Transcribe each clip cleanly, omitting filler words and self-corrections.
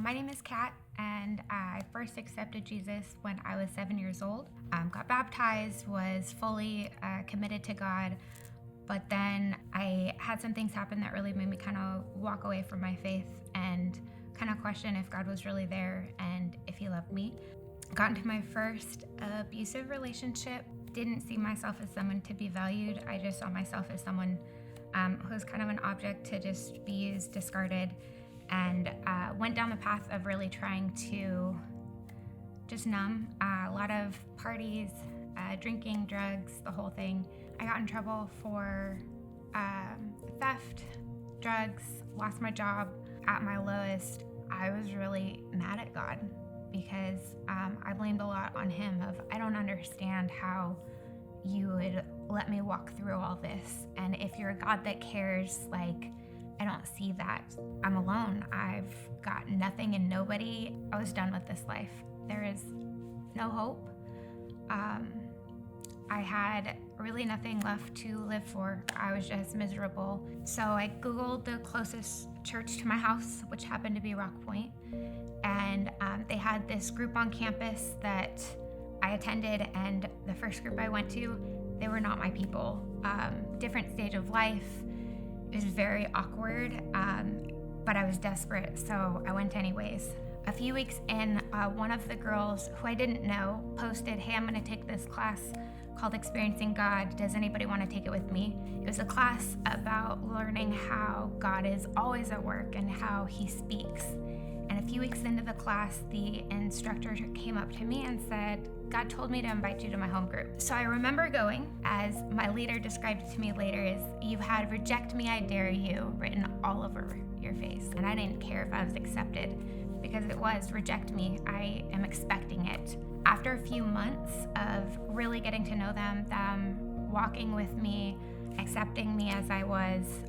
My name is Kat, and I first accepted Jesus when I was 7 years old. Got baptized, was fully committed to God, but then I had some things happen that really made me kind of walk away from my faith and kind of question if God was really there and if He loved me. Got into my first abusive relationship. Didn't see myself as someone to be valued. I just saw myself as someone who was kind of an object to just be used, discarded, and went down the path of really trying to just numb. A lot of parties, drinking, drugs, the whole thing. I got in trouble for theft, drugs, lost my job. At my lowest, I was really mad at God because I blamed a lot on Him of, I don't understand how you would let me walk through all this. And if you're a God that cares, I don't see that. I'm alone. I've got nothing and nobody. I was done with this life. There is no hope. I had really nothing left to live for. I was just miserable. So I Googled the closest church to my house, which happened to be Rock Point. And they had this group on campus that I attended, and the first group I went to, they were not my people. Different stage of life. It was very awkward, but I was desperate, so I went anyways. A few weeks in, one of the girls who I didn't know posted, "Hey, I'm gonna take this class called Experiencing God. Does anybody want to take it with me?" It was a class about learning how God is always at work and how He speaks. And a few weeks into the class, the instructor came up to me and said, "God told me to invite you to my home group." So I remember going, as my leader described it to me later, is, "You had 'Reject me, I dare you' written all over your face." And I didn't care if I was accepted because it was, "Reject me, I am expecting it." After a few months of really getting to know them walking with me, accepting me as I was,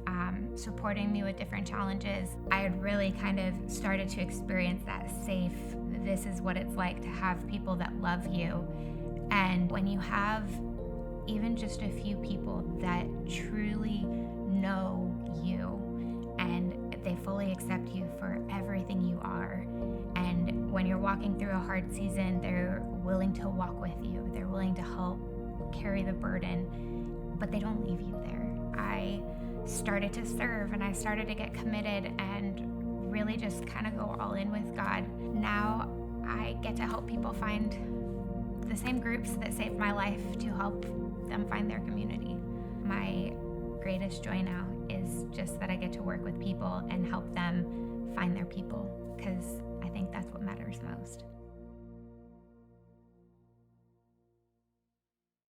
supporting me with different challenges, I had really kind of started to experience that safe, this is what it's like to have people that love you. And when you have even just a few people that truly know you and they fully accept you for everything you are, and when you're walking through a hard season, they're willing to walk with you, they're willing to help carry the burden, but they don't leave you there. I started to serve and I started to get committed and really just kind of go all in with God. Now I get to help people find the same groups that saved my life to help them find their community. My greatest joy now is just that I get to work with people and help them find their people, because